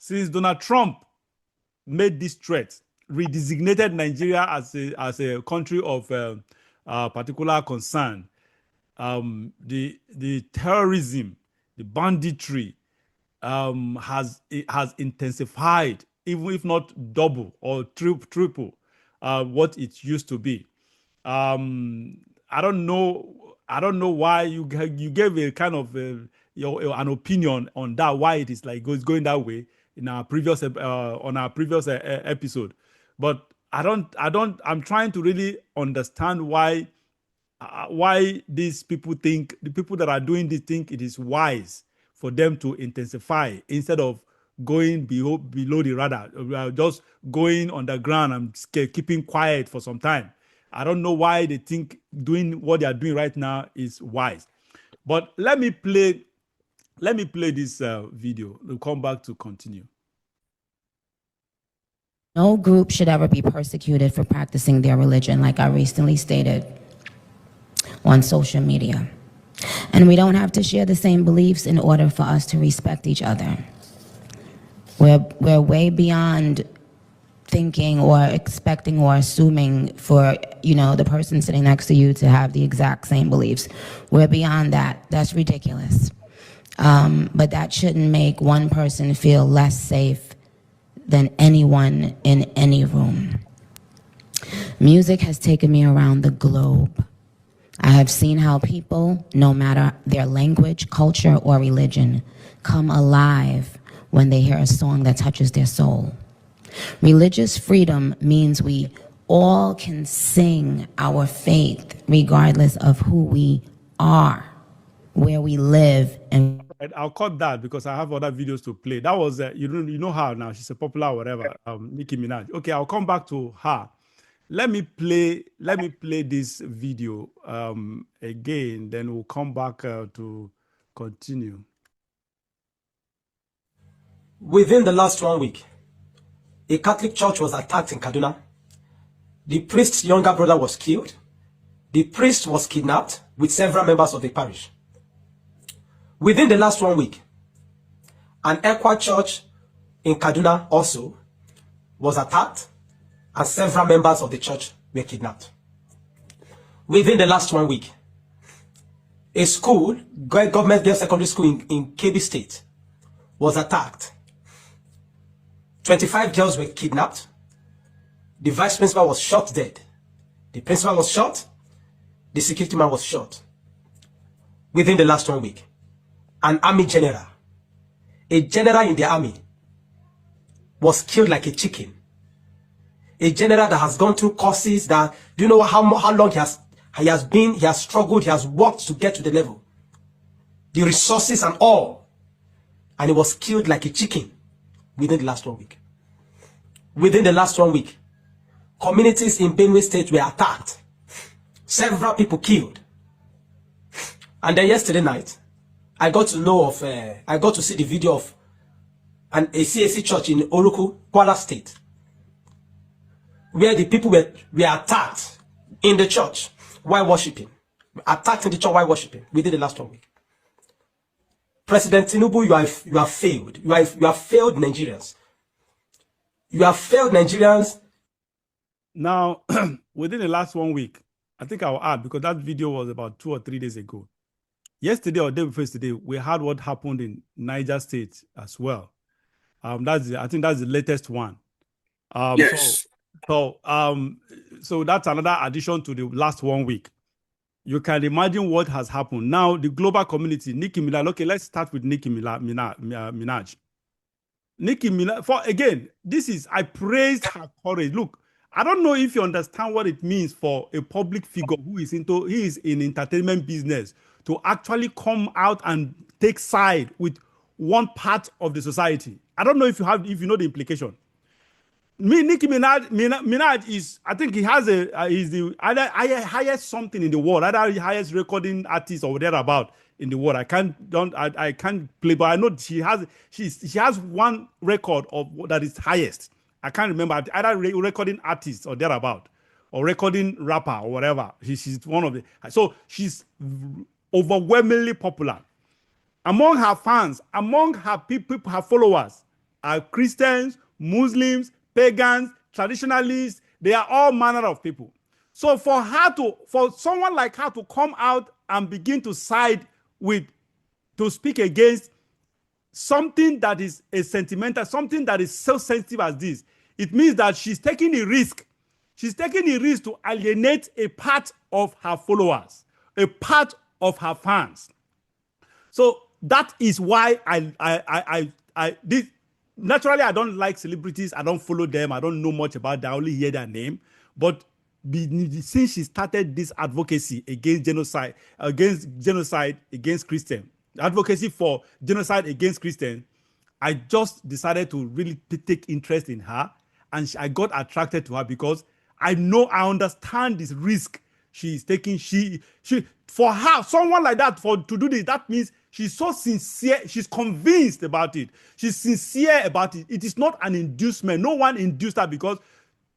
since Donald Trump made this threat, redesignated Nigeria as a country of particular concern, the terrorism, the banditry has intensified, even if not double or triple what it used to be. I don't know why you gave a kind of an opinion on that, why it is like going that way in our previous episode, but I'm trying to really understand why these people think, the people that are doing this think it is wise for them to intensify instead of going below the radar, just going underground and keeping quiet for some time. I don't know why they think doing what they are doing right now is wise. But let me play this video. We'll come back to continue. No group should ever be persecuted for practicing their religion, like I recently stated on social media. And we don't have to share the same beliefs in order for us to respect each other. We're way beyond thinking or expecting or assuming for, the person sitting next to you to have the exact same beliefs. We're beyond that. That's ridiculous. But that shouldn't make one person feel less safe than anyone in any room. Music has taken me around the globe. I have seen how people, no matter their language, culture, or religion, come alive when they hear a song that touches their soul. Religious freedom means we all can sing our faith regardless of who we are, where we live, and I'll cut that because I have other videos to play. That was you know her now. She's a popular whatever, Nicki Minaj. Okay, I'll come back to her. Let me play this video again, then we'll come back to continue. Within the last 1 week, a Catholic church was attacked in Kaduna. The priest's younger brother was killed. The priest was kidnapped with several members of the parish. Within the last 1 week, an Ekwa church in Kaduna also was attacked and several members of the church were kidnapped. Within the last 1 week, a school, government girls secondary school in Kebbi State, was attacked. 25 girls were kidnapped. The vice principal was shot dead. The principal was shot. The security man was shot. Within the last 1 week, an army general, a general in the army, was killed like a chicken. A general that has gone through courses that, do you know how long he has struggled, he has worked to get to the level, the resources and all, and he was killed like a chicken within the last 1 week. Within the last 1 week, communities in Benue State were attacked. Several people killed. And then yesterday night, I got to see the video of a CAC church in Oruku, Kwara State, where the people were attacked in the church while worshiping. Attacked in the church while worshiping within the last 1 week. President Tinubu, you have failed. You have failed Nigerians. You have failed Nigerians. Now, within the last 1 week, I think I'll add, because that video was about 2 or 3 days ago. Yesterday or day before yesterday, we had what happened in Niger State as well. I think that's the latest one. Yes. So that's another addition to the last 1 week. You can imagine what has happened. Now, the global community, Nicki Minaj. Okay, let's start with Nicki Minaj. Nicki Minaj, I praised her courage. Look, I don't know if you understand what it means for a public figure who is in entertainment business to actually come out and take side with one part of the society. I don't know if you know the implication. Nicki Minaj is, I think he has he's the highest something in the world, either the highest recording artist or thereabout in the world. I can't play, but I know she has one record of that is highest. I can't remember, either recording artist or thereabout, or recording rapper or whatever. She's one of the, so she's overwhelmingly popular among her fans, among her people, her followers. are Christians, Muslims, pagans, traditionalists. They are all manner of people. So for someone like her to come out and begin to side with, to speak against something that is a sentimental, something that is so sensitive as this, it means that she's taking a risk. She's taking a risk to alienate a part of her followers, a part of her fans. So that is why this, naturally, I don't like celebrities. I don't follow them. I don't know much about them. I only hear their name. But since she started this advocacy against genocide, against Christian, advocacy for genocide against Christian, I just decided to really take interest in her, and I got attracted to her because I understand this risk she is taking. For her, someone like that, to do this, that means she's so sincere. She's convinced about it. She's sincere about it. It is not an inducement. No one induced her, because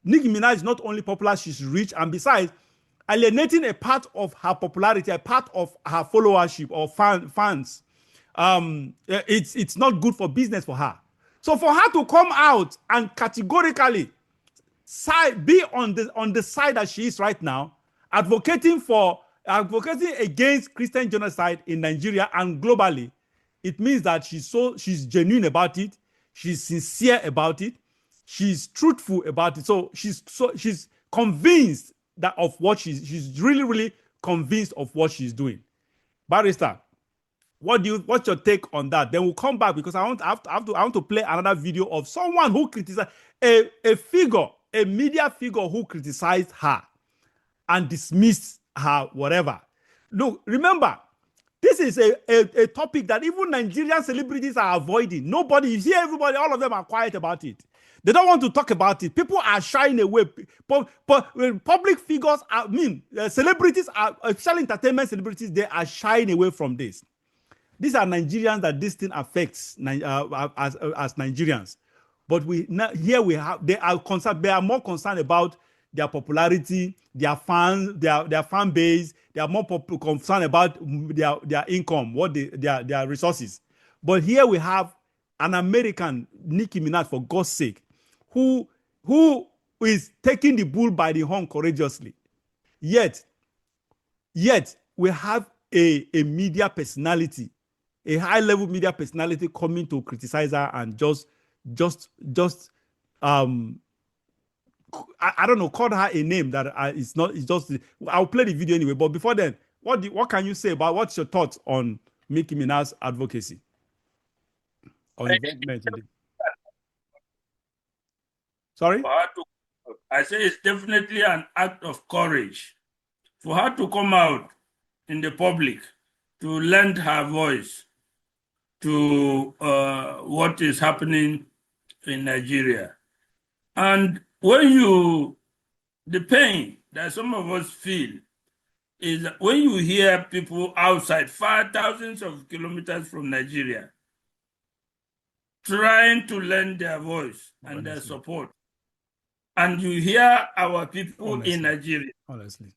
Nicki Minaj is not only popular, she's rich, and besides, alienating a part of her popularity, a part of her followership or fans, it's not good for business for her. So for her to come out and categorically be on the side that she is right now, advocating against Christian genocide in Nigeria and globally, it means that she's genuine about it, she's sincere about it, she's truthful about it. So she's convinced that of what she's really, really convinced of what she's doing. Barrister, what's your take on that? Then we'll come back, because I want to play another video of someone who criticized a media figure who criticized her and dismissed her, whatever. Look, remember, this is a topic that even Nigerian celebrities are avoiding. Nobody, you see, everybody, all of them are quiet about it. They don't want to talk about it. People are shying away. Public figures, celebrities, especially entertainment celebrities, they are shying away from this. These are Nigerians that this thing affects as Nigerians. But they are concerned. They are more concerned about their popularity, their fans, their fan base. They are more concerned about their income, their resources. But here we have an American, Nicki Minaj, for God's sake, who is taking the bull by the horn courageously. Yet we have a media personality, a high-level media personality, coming to criticize her and just I don't know, called her a name that it's not. It's just. I'll play the video anyway. But before then, what can you say about, what's your thoughts on Nicki Minaj's advocacy or involvement in it? Sorry? I say it's definitely an act of courage for her to come out in the public to lend her voice to what is happening in Nigeria. And the pain that some of us feel is that when you hear people outside, thousands of kilometers from Nigeria, trying to lend their voice and their support, and you hear our people in Nigeria. Honestly.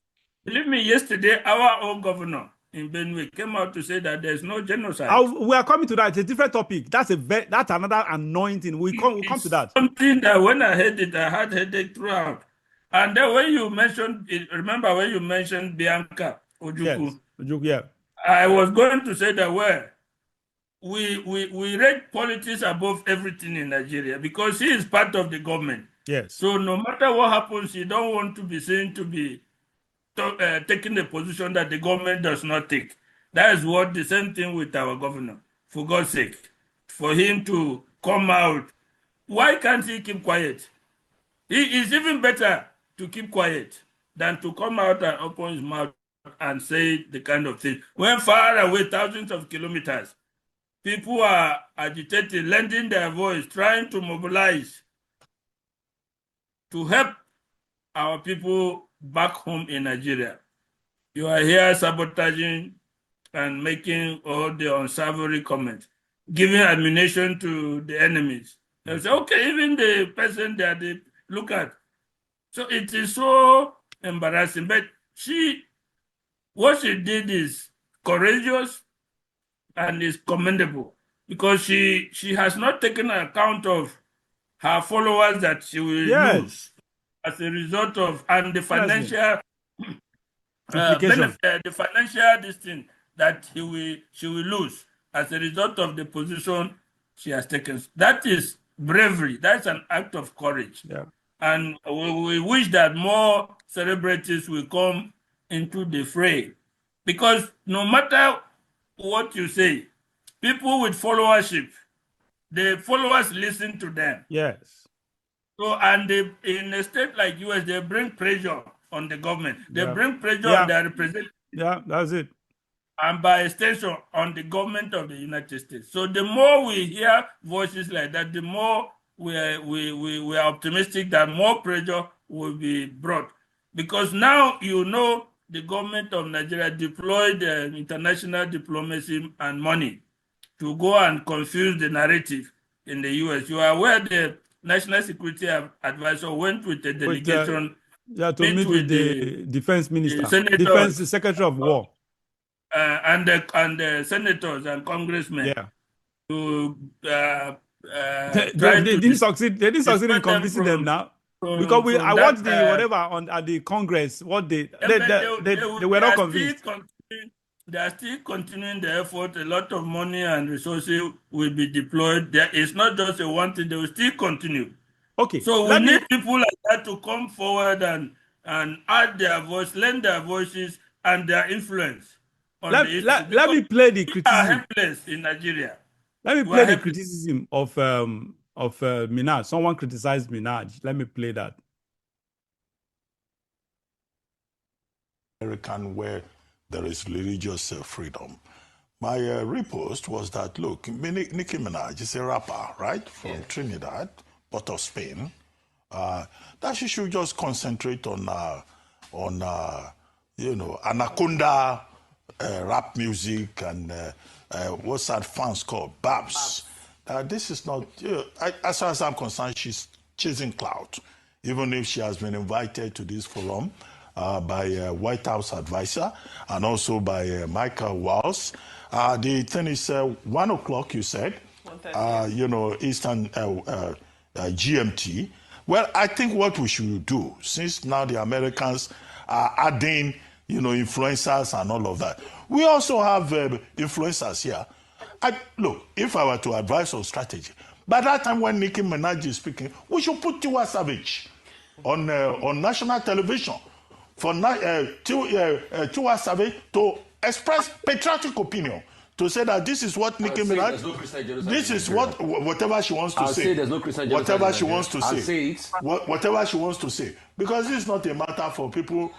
Believe me, yesterday, our own governor in Benue came out to say that there's no genocide. We are coming to that. It's a different topic. That's another annoying thing. We'll come to that. Something that when I heard it, I had headache throughout. And then when you mentioned it, remember when you mentioned Bianca Ojukwu? Yes, Ojukwu, yeah. I was going to say that we rate politics above everything in Nigeria because he is part of the government. Yes. So no matter what happens, you don't want to be seen to be taking a position that the government does not take. That is what the same thing with our governor, for God's sake. For him to come out, why can't he keep quiet? He is even better to keep quiet than to come out and open his mouth and say the kind of thing. When far away, thousands of kilometers, people are agitated, lending their voice, trying to mobilize to help our people back home in Nigeria. You are here sabotaging and making all the unsavory comments, giving ammunition to the enemies. They say, okay, even the person that they look at. So it is so embarrassing. But what she did is courageous and is commendable. because she has not taken account of her followers that she will lose as a result of, and the financial benefit, the financial this thing that she will lose as a result of the position she has taken. That is bravery. That's an act of courage. Yeah. And we wish that more celebrities will come into the fray, because no matter what you say, people with followership, the followers listen to them. Yes. So, and they, in a state like US, they bring pressure on the government. They bring pressure Yeah. on their representatives. Yeah, that's it. And by extension, on the government of the United States. So the more we hear voices like that, the more we are optimistic that more pressure will be brought. Because now, you know, the government of Nigeria deployed international diplomacy and money to go and confuse the narrative in the US. You are aware the National Security Advisor went with a delegation to meet with the defense minister, defense secretary of war, and the senators and congressmen. To they didn't succeed. They didn't succeed in convincing them now. Because I watched the whatever at the Congress. What they were not convinced. They are still continuing the effort. A lot of money and resources will be deployed. It's not just a one thing. They will still continue. Okay. So we need people like that to come forward and add their voice, lend their voices and their influence on the issue. Let me play the criticism. We are helpless in Nigeria. Let me play the criticism of Minaj. Someone criticized Minaj. Let me play that. American, where there is religious freedom. My repost was that, look, Nicki Minaj is a rapper, right, from Trinidad, Port of Spain. That she should just concentrate on you know, Anaconda rap music and what's that fans called? Babs. This is not, as far as I'm concerned, she's chasing clout, even if she has been invited to this forum by White House advisor and also by Michael Walls. The thing is 1 o'clock, you said, you know, Eastern GMT. Well, I think what we should do, since now the Americans are adding, you know, influencers and all of that, we also have influencers here. Look, if I were to advise on strategy, by that time when Nicki Minaj is speaking, we should put Tiwa Savage on national television for Tiwa Savage to express patriotic opinion, to say that this is what Nicki Minaj, this is what, whatever she wants to say. Say there's no Christian whatever she wants to say. Say it. Whatever she wants to say. Because this is not a matter for people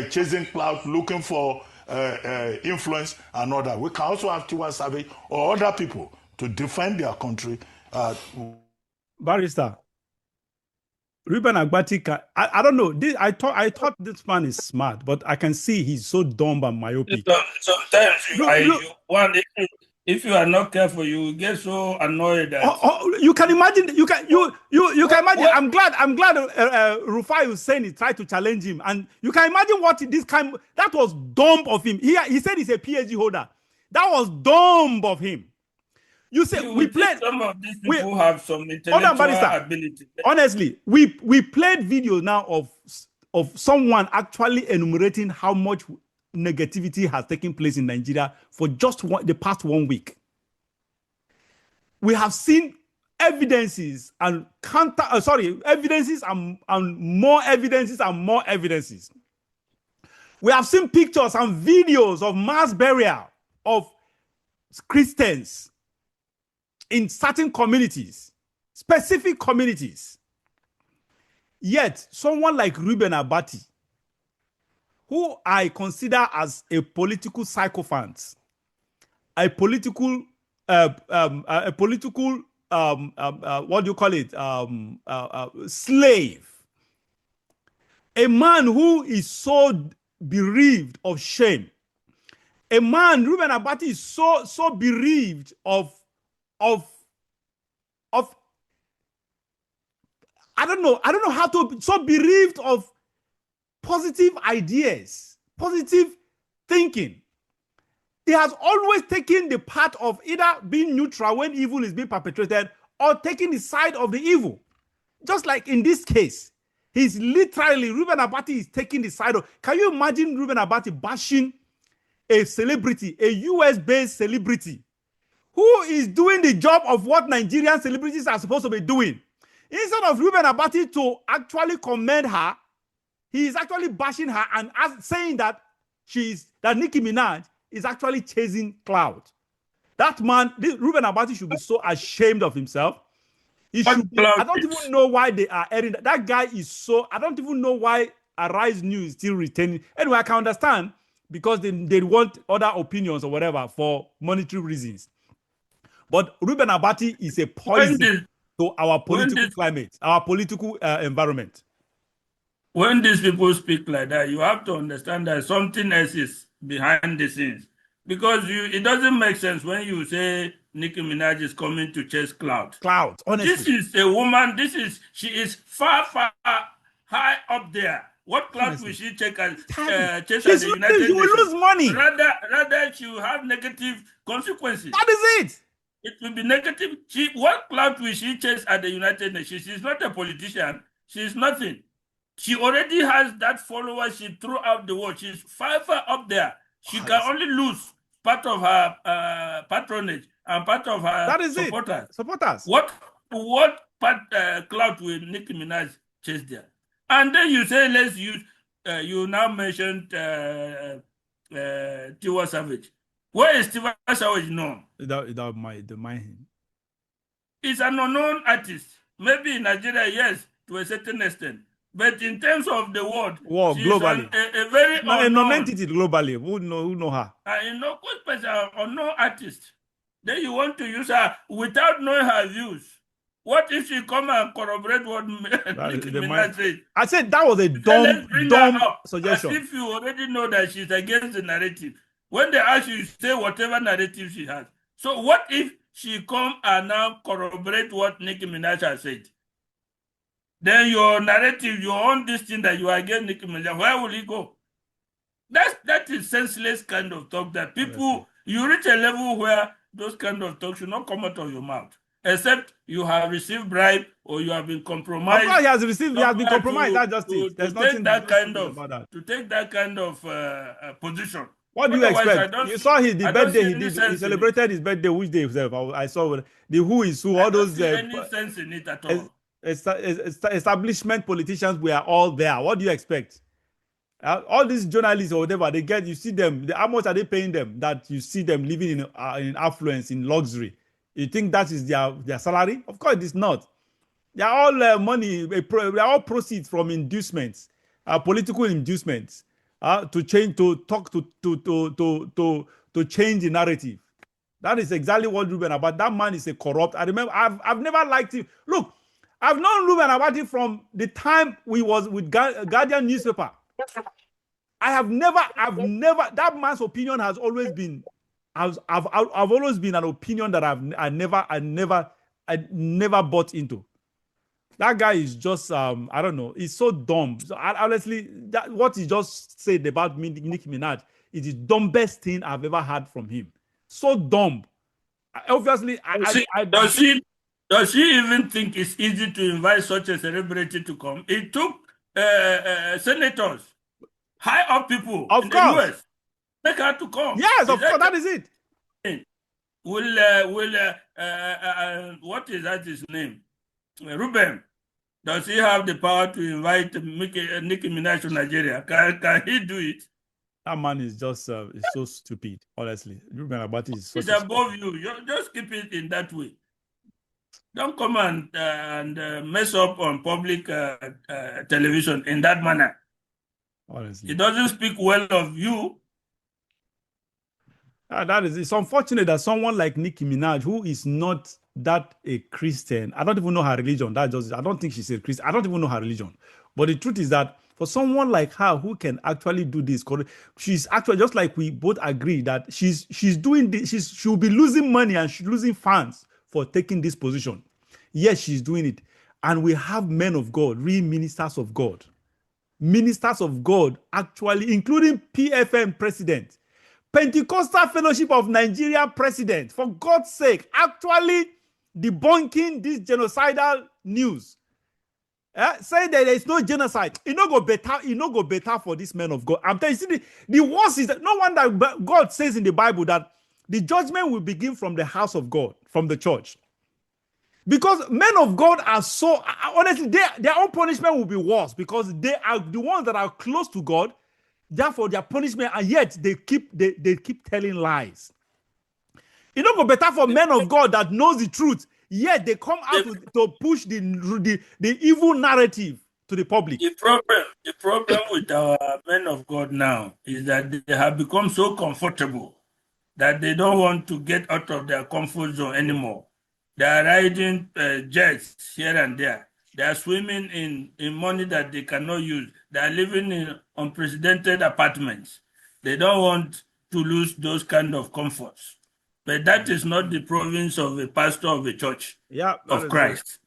chasing clout, looking for influence and all that. We can also have Tiwa Savage or other people to defend their country. Barrister, Reuben Abati, I don't know. I thought this man is smart, but I can see he's so dumb and myopic. Sometimes if you are not careful, you will get so annoyed that you can imagine. You can imagine. What? I'm glad. Rufai Hussein tried to challenge him, and you can imagine what this kind. That was dumb of him. He said he's a PhD holder. That was dumb of him. You say we played. Some of these people have some intellectual ability. Honestly, we played video now of someone actually enumerating how much negativity has taken place in Nigeria for just the past 1 week. We have seen evidences and evidences and more evidences and more evidences. We have seen pictures and videos of mass burial of Christians in certain communities, specific communities. Yet, someone like Reuben Abati, who I consider as a political sycophant, a political, what do you call it, slave, a man who is so bereaved of shame, a man, Reuben Abati, is so bereaved of I don't know how to, so bereaved of positive ideas, positive thinking. he has always taken the part of either being neutral when evil is being perpetrated or taking the side of the evil. Just like in this case, he's literally, Reuben Abati is taking the side of, can you imagine Reuben Abati bashing a celebrity, a US-based celebrity, who is doing the job of what Nigerian celebrities are supposed to be doing? Instead of Reuben Abati to actually commend her, he is actually bashing her and saying that that Nicki Minaj is actually chasing cloud. That man, Reuben Abati, should be so ashamed of himself. He should be, I don't even know why they are airing that. That guy is so, I don't even know why Arise News is still retaining. Anyway, I can understand because they want other opinions or whatever for monetary reasons. But Reuben Abati is a poison to our political climate, our political environment. When these people speak like that, you have to understand that something else is behind the scenes. Because it doesn't make sense when you say Nicki Minaj is coming to chase cloud. Cloud, honestly. This is a woman, she is far, far high up there. What cloud honestly will she chase at the United Nations? She will lose money. Rather, she will have negative consequences. That is it. It will be negative. What cloud will she chase at the United Nations? She's not a politician. She's nothing. She already has that followership throughout the world. She's far, far up there. She can only lose part of her patronage and part of her supporters. What clout will Nicki Minaj chase there? And then you say, let's use, you now mentioned Tiwa Savage. Where is Tiwa Savage known? Without mind him. He's an unknown artist. Maybe in Nigeria, yes, to a certain extent. But in terms of the world, she's globally, a very unknown entity globally. Who know her? Good person, unknown artist. Then you want to use her without knowing her views. What if she come and corroborate what Nicki Minaj said? I said that was a dumb suggestion. As if you already know that she's against the narrative. When they ask you, say whatever narrative she has. So what if she come and now corroborate what Nicki Minaj has said? Then your narrative, your own this thing that you are against Nicki Minaj, where will it go? That is senseless kind of talk that people, you reach a level where those kind of talk should not come out of your mouth. Except you have received bribe or you have been compromised. Of course, he has been compromised. That's just it. There's nothing to take that kind of position. What do you expect? You saw the birthday he celebrated his birthday. Which day himself? I saw the who is who. All those any sense in it at all. Establishment politicians were all there. What do you expect? All these journalists or whatever they get, you see them. How much are they paying them? That you see them living in affluence, in luxury. You think that is their salary? Of course, it is not. They are all money. They are all proceeds from inducements, political inducements, to change, to talk, to change the narrative. That is exactly what Reuben Abati. That man is a corrupt. I remember. I've never liked him. Look, I've known Reuben Abati from the time we was with Guardian newspaper. I've never. That man's opinion has always been. I've always been an opinion that I never bought into. That guy is just I don't know. He's so dumb. So honestly, what he just said about Nicki Minaj is the dumbest thing I've ever heard from him. So dumb. Obviously, does she even think it's easy to invite such a celebrity to come? It took senators, high up people in the US. Make her to come. Yes, of course, that is it. What is that his name? Reuben. Does he have the power to invite Nicki Minaj to Nigeria? Can he do it? That man is just is so stupid, honestly. Reuben Abati is so It's above you. Just keep it in that way. Don't come and mess up on public television in that manner. Honestly. It doesn't speak well of you. It's unfortunate that someone like Nicki Minaj, who is not that a Christian, I don't even know her religion. I don't think she's a Christian. I don't even know her religion. But the truth is that for someone like her who can actually do this, she's actually, just like we both agree that she's doing this, she'll be losing money and she's losing fans for taking this position. Yes, she's doing it. And we have men of God, real ministers of God. Ministers of God, actually, including PFM president. Pentecostal Fellowship of Nigeria president, for God's sake, actually debunking this genocidal news. Say that there is no genocide. It no go better for this man of God. I'm telling you, the worst is that no wonder God says in the Bible that the judgment will begin from the house of God, from the church. Because men of God are so, honestly, their own punishment will be worse because they are the ones that are close to God. Therefore, their punishment, and yet they keep telling lies. It don't go better for men of God that knows the truth, yet they come out to push the evil narrative to the public. The problem with our men of God now is that they have become so comfortable that they don't want to get out of their comfort zone anymore. They are riding jets here and there. They are swimming in money that they cannot use. They are living in unprecedented apartments. They don't want to lose those kind of comforts. But that is not the province of a pastor of a church of Christ.